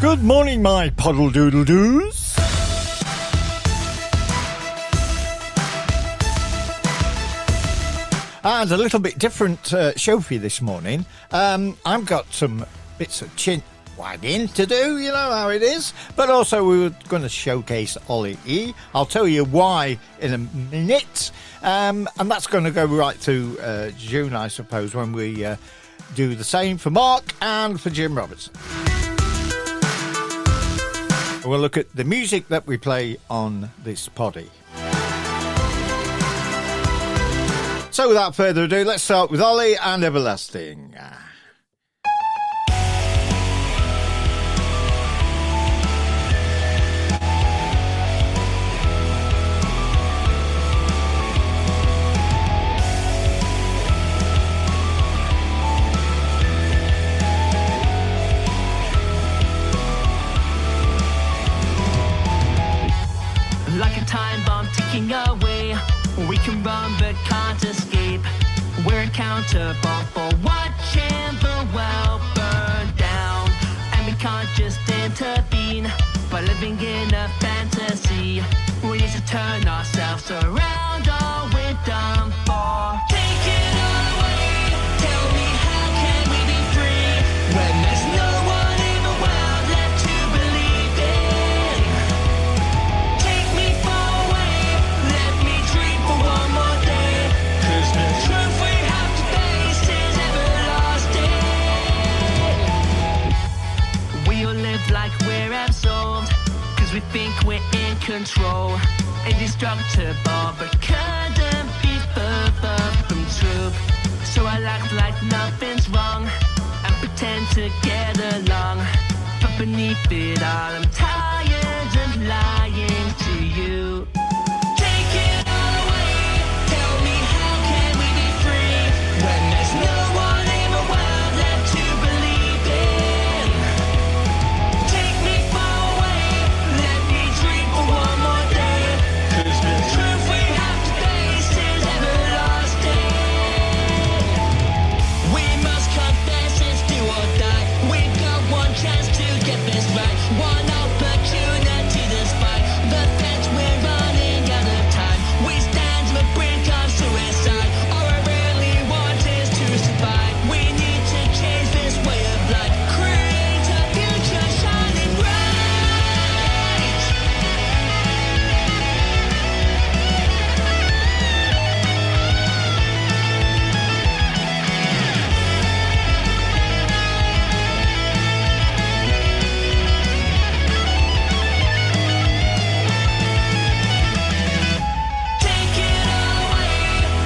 Good morning, my poddle-doodle-doos. And a little bit different show for you this morning. I've got some bits of chin wagging to do, you know how it is. But also we were going to showcase OLLY E. I'll tell you why in a minute. And that's going to go right through June, I suppose, when we do the same for Mark and for Jim Robertson. We'll look at the music that we play on this poddy. So without further ado, let's start with OLLY and Everlasting. Like a time bomb ticking away, we can run but can't escape. We're accountable for watching the world burn down, and we can't just intervene by living in a fantasy. We need to turn ourselves around, or we're done for. Take it all away, tell me how can we be free when there's no one in the world left to believe in. Take me far away, let me dream for one more day, 'cause the truth we have to face is everlasting. We all live like we're absolved, 'cause we think we're in control. Indestructible, but couldn't be further from truth. So I act like nothing's wrong and pretend to get along, but beneath it all I'm tired of lying to you. Take it all away, tell me how can we be free when there's no one in the world left to believe in. Take me far away, let me dream for one more day, 'cause the truth we have to face is everlasting. We must confess it's do or die. We've got one chance to get this right, one opportunity despite the fence. We're running out of time. We stand on the brink of suicide. All I really want is to survive. We need to change this way of life, create a future shining bright. Take it all away,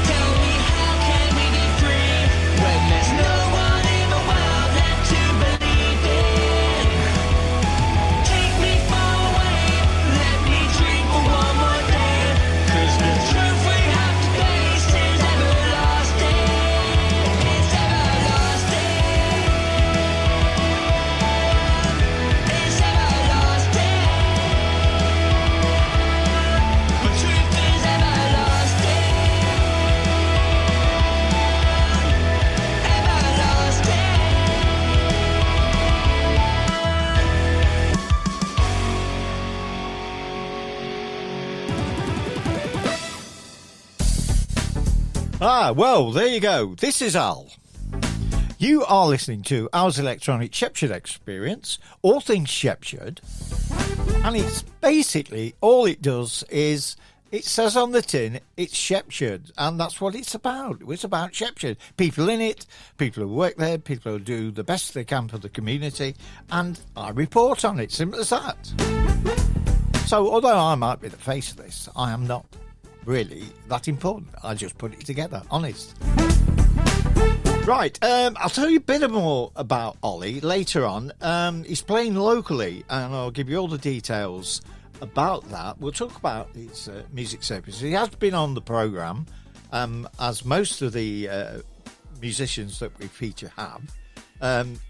tell me how can we be free when there's no one in the world left to believe in. Take me far away, let me dream for one more day, 'cause the truth we have to face is everlasting. It's everlasting. It's everlasting. The truth is everlasting. Well, there you go. This is Al. You are listening to Al's Electronic Shepshire Experience, all things Shepshire. And it's basically, all it does is, it says on the tin, it's Shepshire. And that's what it's about. It's about Shepshire. People in it, people who work there, people who do the best they can for the community. And I report on it. Simple as that. So, although I might be the face of this, I am not really that important. I just put it together, honest. Right, I'll tell you a bit more about OLLY later on. He's playing locally, and I'll give you all the details about that. We'll talk about his music service. He has been on the programme, as most of the musicians that we feature have.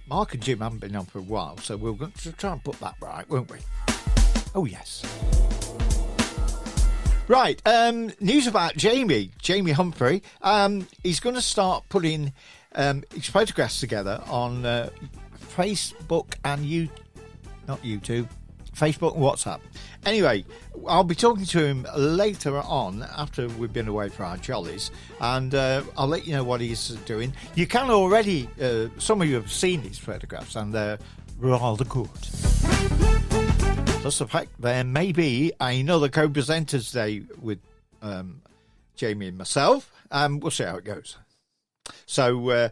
Mark and Jim haven't been on for a while, so we're going to try and put that right, won't we? Oh, yes. Right, news about Jamie Humphrey. He's going to start putting his photographs together on Facebook and not YouTube, Facebook and WhatsApp. Anyway, I'll be talking to him later on after we've been away for our jollies, and I'll let you know what he's doing. You can already, some of you have seen his photographs, and they're rather good. Plus the fact there may be another co-presenters day with Jamie and myself, and we'll see how it goes. So,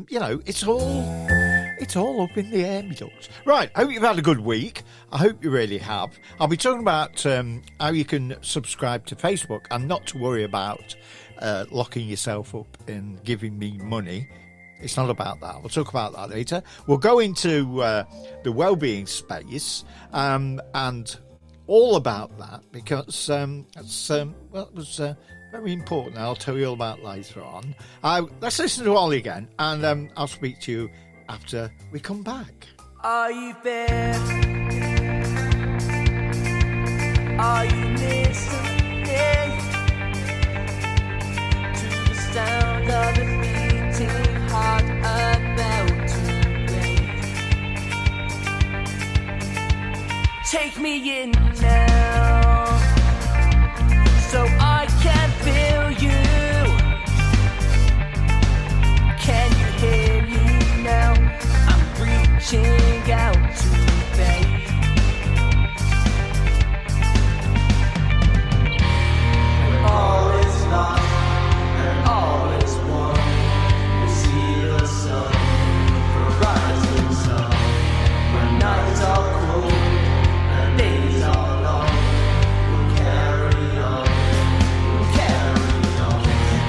you know, it's all up in the air, me ducks. Right, I hope you've had a good week. I hope you really have. I'll be talking about how you can subscribe to Facebook and not to worry about locking yourself up and giving me money. It's not about that. We'll talk about that later. We'll go into the wellbeing space and all about that, because it was very important. I'll tell you all about later on. Let's listen to Ollie again, and I'll speak to you after we come back. Are you there? Are you listening to the sound of a beating heart about to break? Take me in now, so I can feel you. Can you hear me now? I'm reaching out to faith. When all is lost and all is won, we'll see the sun, the rising sun. When nights are cold and days are long, we'll carry on,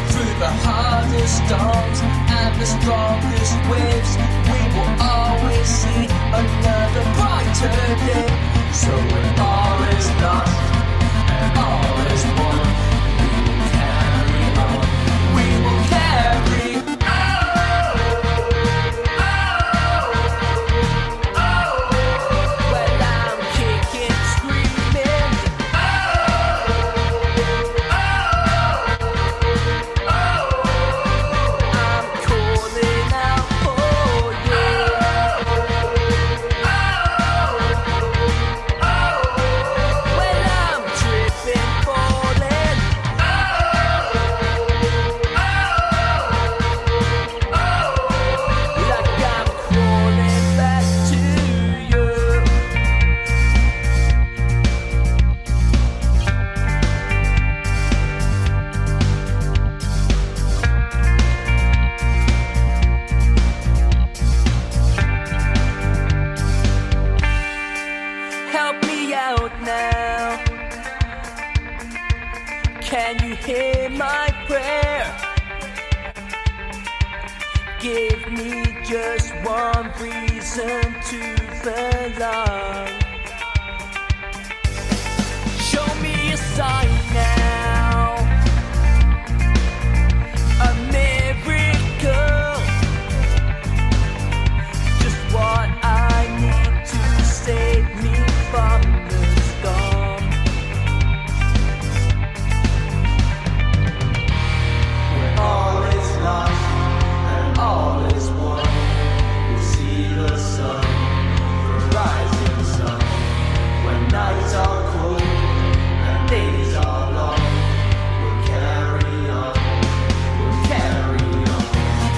through the hardest storms and the strongest waves. We will always see another brighter day. So when all is lost and all is won, we will carry on. We will carry on. Well, I'm kicking, screaming. I'm calling out for you. Well, I'm tripping, falling. Like I'm crawling back to you. Help me out now. Can you hear my prayer? Give me just one reason to belong. Show me a sign now. A miracle. Just what I need to save me from the storm. When all is lost and all is won, we'll see the sun, the rising sun. When nights are cold and days are long, we'll carry on,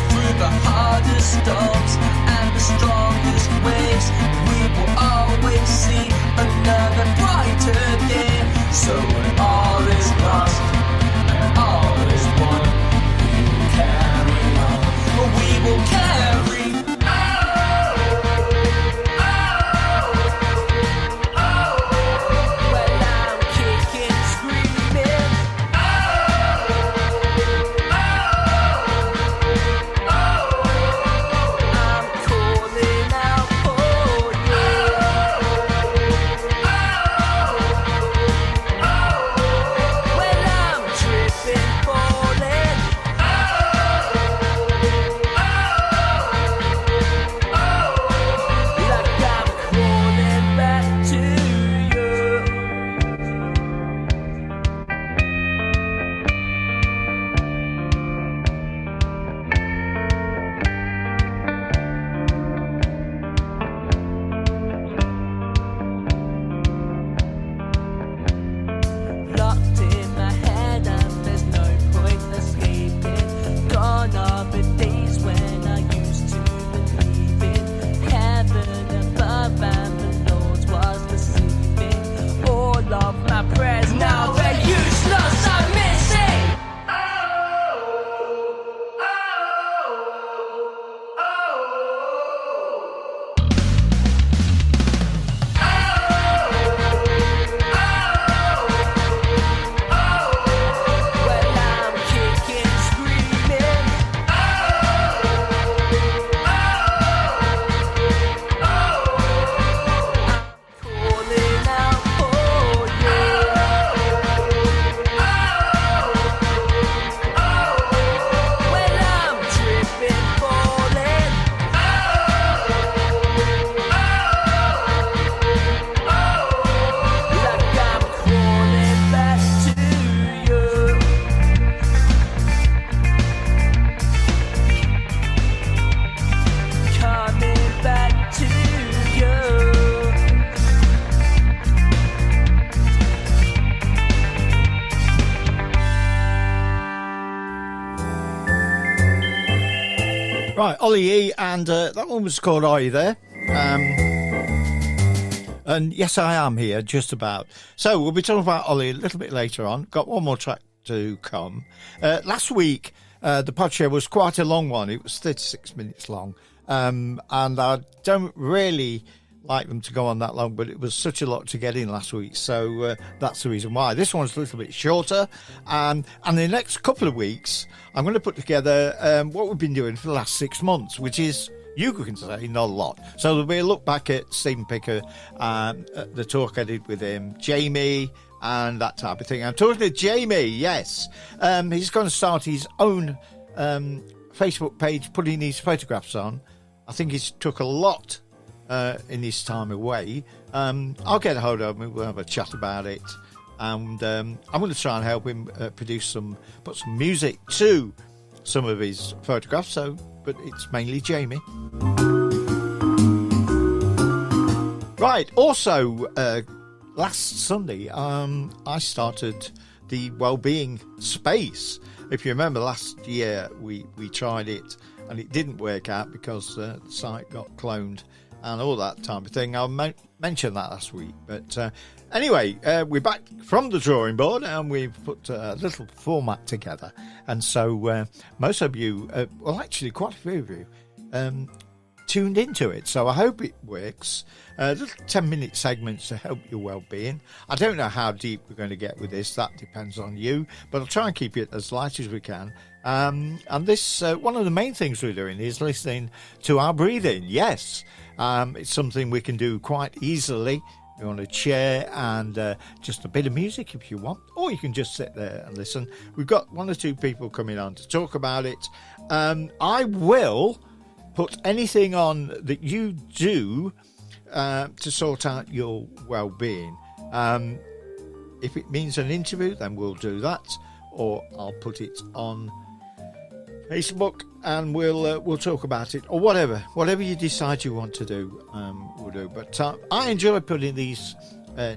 through the hardest storms and the strongest waves. We will always see another brighter day. So when all is lost and all is won, we will carry on. We will carry on. Well, I'm kicking, screaming. Right, OLLY E, and that one was called Are You There? And yes, I am here, just about. So we'll be talking about OLLY a little bit later on. Got one more track to come. Last week, the pod show was quite a long one. It was 36 minutes long. And I don't really like them to go on that long, but it was such a lot to get in last week. So that's the reason why. This one's a little bit shorter. And in the next couple of weeks, I'm going to put together what we've been doing for the last 6 months, which is, you can say, not a lot. So there'll be a look back at Stephen Picker, the talk I did with him, Jamie, and that type of thing. I'm talking to Jamie, yes. He's going to start his own Facebook page, putting these photographs on. I think he's took a lot in his time away. I'll get a hold of him, we'll have a chat about it, and I'm going to try and help him put some music to some of his photographs, but it's mainly Jamie. Right, also last Sunday I started the Wellbeing Space. If you remember, last year we tried it and it didn't work out because the site got cloned and all that type of thing. I mentioned that last week. But anyway, we're back from the drawing board and we've put a little format together. And so most of you, well, actually quite a few of you, tuned into it. So I hope it works. Little 10-minute segments to help your well-being. I don't know how deep we're going to get with this. That depends on you. But I'll try and keep it as light as we can. And this, one of the main things we're doing is listening to our breathing. Yes. It's something we can do quite easily. You're on a chair and just a bit of music if you want, or you can just sit there and listen. We've got 1 or 2 people coming on to talk about it. I will put anything on that you do to sort out your well-being. If it means an interview, then we'll do that, or I'll put it on Facebook and we'll talk about it, or whatever you decide you want to do, we'll do. But I enjoy putting these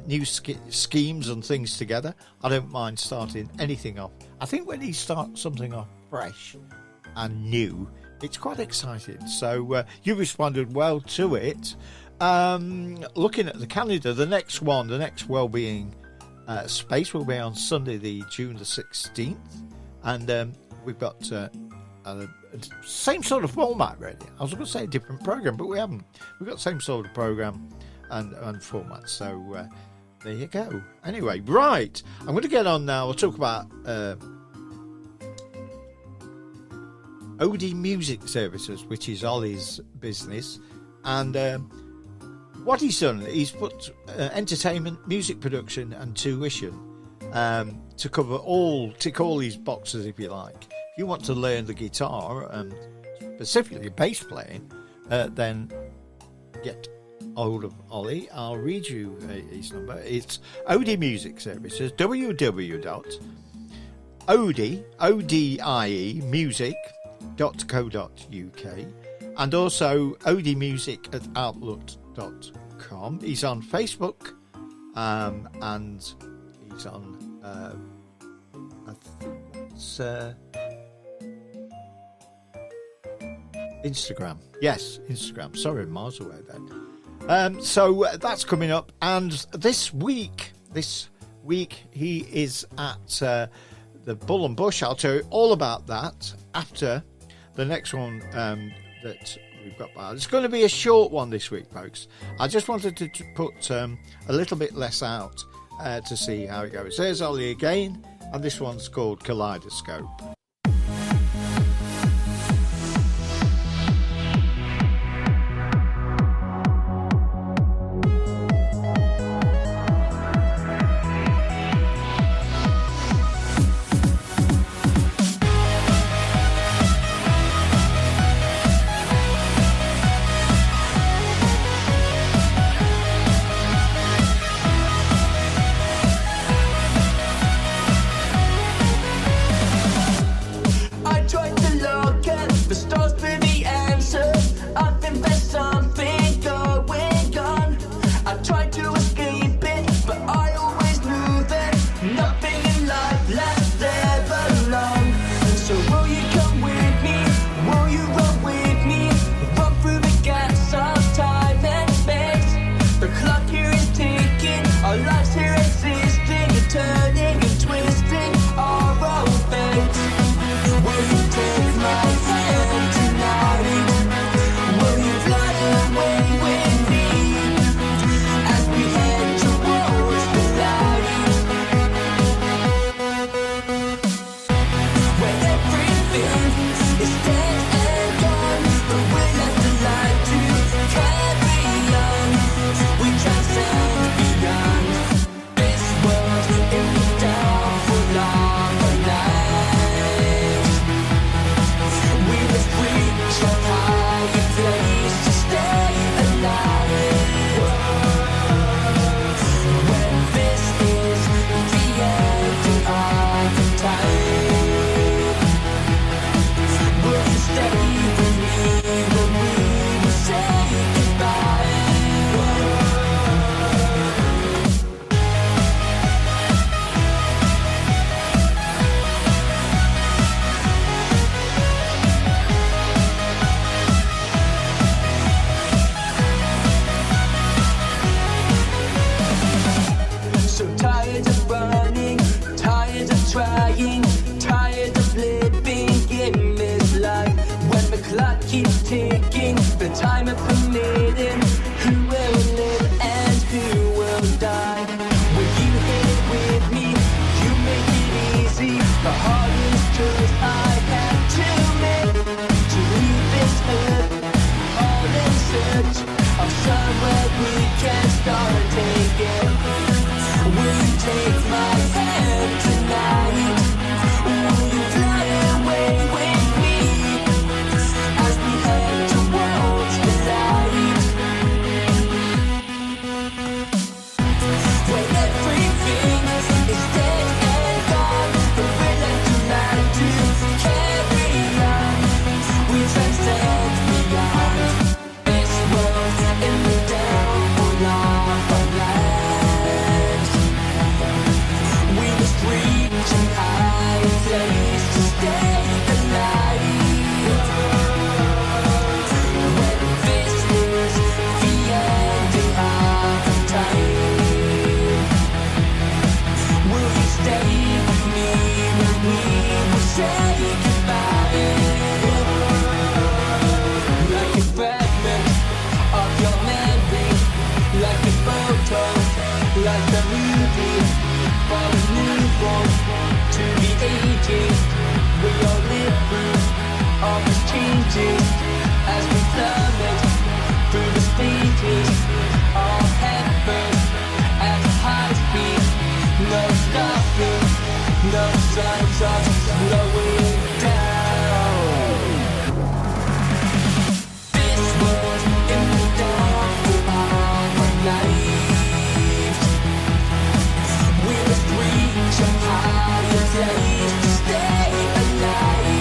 new schemes and things together. I don't mind starting anything off. I think when you start something off fresh and new, it's quite exciting. So you responded well to it. Looking at the calendar, the next Wellbeing Space will be on Sunday, the June the 16th, and we've got same sort of format, really. I was going to say a different program, but we haven't. We've got the same sort of program and format. So there you go. Anyway, right. I'm going to get on now. We'll talk about OLLY Music Services, which is Ollie's business, and what he's done, he's put entertainment, music production, and tuition to tick all these boxes, if you like. If you want to learn the guitar and specifically bass playing, then get hold of OLLY. I'll read you his number. It's OLLY Music Services, www.odiemusic.co.uk, and also oldiemusic@outlook.com. He's on Facebook, and he's on I think that's Instagram. Yes, Instagram. Sorry, miles away then. So that's coming up, and this week he is at the Bull and Bush. I'll tell you all about that after the next one that we've got. It's going to be a short one this week, folks. I just wanted to put a little bit less out to see how it goes. There's OLLY again, and this one's called Kaleidoscope. are permitted. Who will live and who will die? When you hit with me, you make it easy. The hardest choice I have to make, to leave this earth, all in search of somewhere we can start taking. Will you take my hand tonight? Will you fly away with me as we head towards the light? When everything is dead and gone, the will and command to carry on. We transcend beyond this world in the downfall of our land. We must reach a high place to stay alive. When this is the ending of time, will you stay with me when we will say goodbye? Like a fragment of your memory, like a photo, like a movie, for a newborn to be aging. We all live through all these changes as we plummet through the stages of heaven at high speed. No stopping, no signs of slowing down. This was in the dark of our lives. We must reach a higher place to stay alive.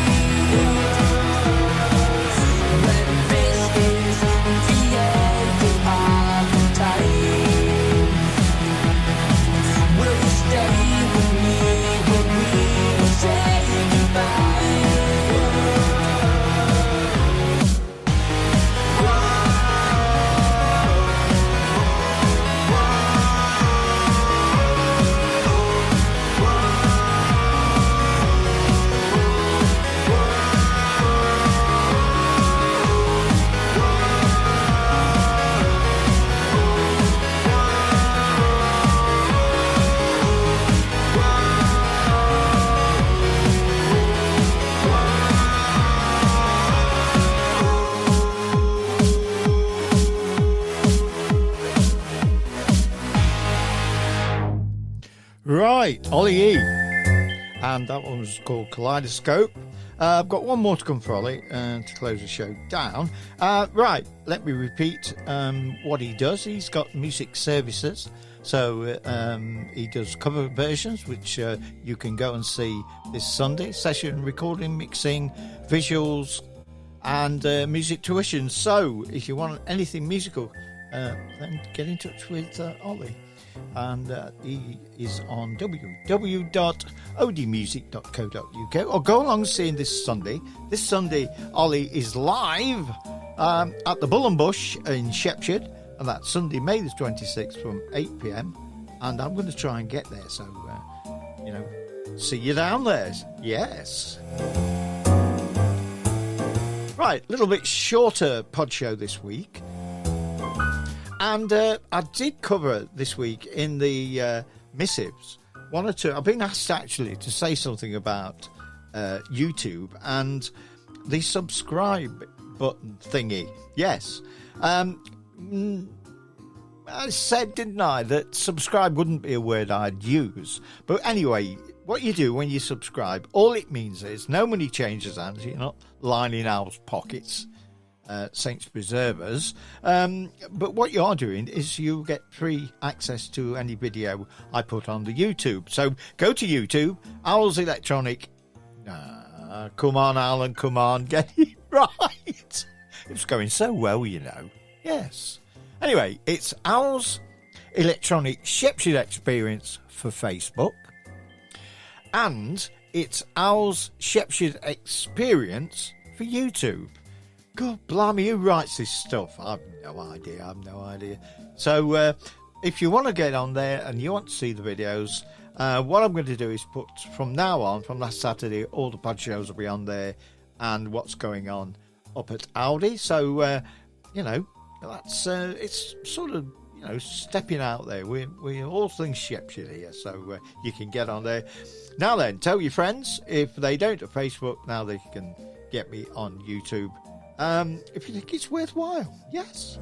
When this is the ending of time, will you stay with me when we will say goodbye? Right, OLLY E. And that one was called Kaleidoscope. I've got one more to come for Ollie to close the show down. Right, let me repeat what he does. He's got music services. So he does cover versions, which you can go and see this Sunday. Session recording, mixing, visuals, and music tuition. So if you want anything musical, then get in touch with Ollie. And he is on www.oddmusic.co.uk, or go along and see him this Sunday. This Sunday, Ollie is live at the Bull and Bush in Shepshed, and that's Sunday, May the 26th from 8 p.m. And I'm going to try and get there, so see you down there. Yes. Right, a little bit shorter pod show this week. And I did cover this week in the missives one or two. I've been asked actually to say something about YouTube and the subscribe button thingy. Yes. I said, didn't I, that subscribe wouldn't be a word I'd use. But anyway, what you do when you subscribe, all it means is no money changes hands. You're not lining Al's pockets. Saints preserve us. But what you are doing is you get free access to any video I put on the YouTube. So go to YouTube, Owl's Electronic. Come on, Alan, come on, get it right. It's going so well, Yes. Anyway, it's Owl's Electronic Shepshed Experience for Facebook. And it's Owl's Shepshed Experience for YouTube. God blimey, who writes this stuff? I've no idea. So if you want to get on there and you want to see the videos, what I'm going to do is put from now on, from last Saturday, all the pod shows will be on there and what's going on up at Aldi. So you know, that's it's sort of, you know, stepping out there. We're all things Shepshire here, so you can get on there. Now then, tell your friends. If they don't at Facebook, now they can get me on YouTube. If you think it's worthwhile, yes.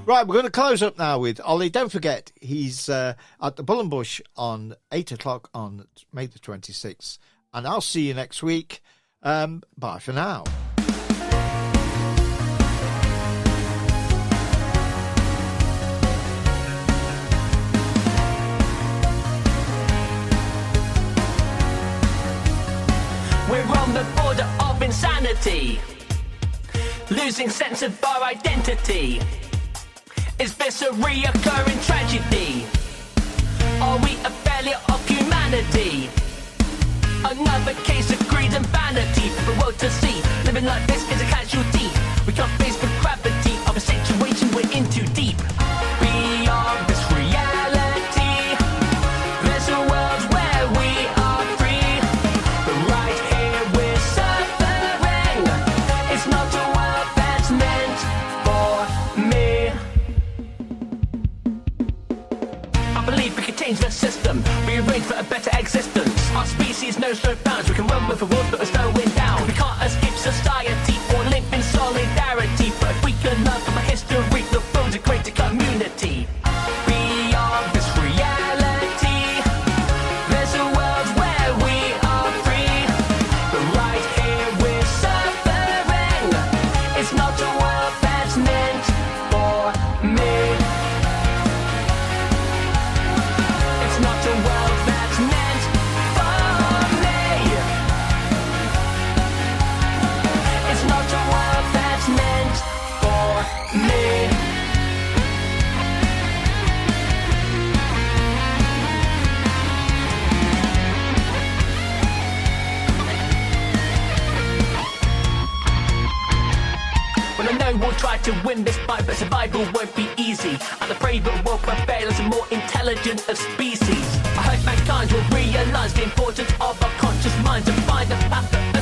Right, we're going to close up now with Ollie. Don't forget, he's at the Bull and Bush on 8 o'clock on May the 26th. And I'll see you next week. Bye for now. We're on the border of insanity, losing sense of our identity. Is this a reoccurring tragedy? Are we a failure of humanity? Another case of greed and vanity for the world to see. Living like this is a casualty. We can't face the gravity of a situation we're in too deep. Beyond this reality, there's a world where we are free. But right here we're suffering. It's not a world that's meant for me. I believe we can change the system, rearrange for a better existence. Our species knows no bounds. We can run with the world, but we're slowing down. We can't escape society or live in solidarity. But if we can learn from our history, the world's a greater community. Beyond this reality, there's a world where we are free. But right here we're suffering. It's not a world that's meant for me. It's not a world that's meant for me. It's not a world that's meant for me. Well, I know we'll try to win this fight, but survival won't be easy. And the braver will prevail as a more intelligent of species. I hope mankind will realise the importance of our conscious minds and find a path that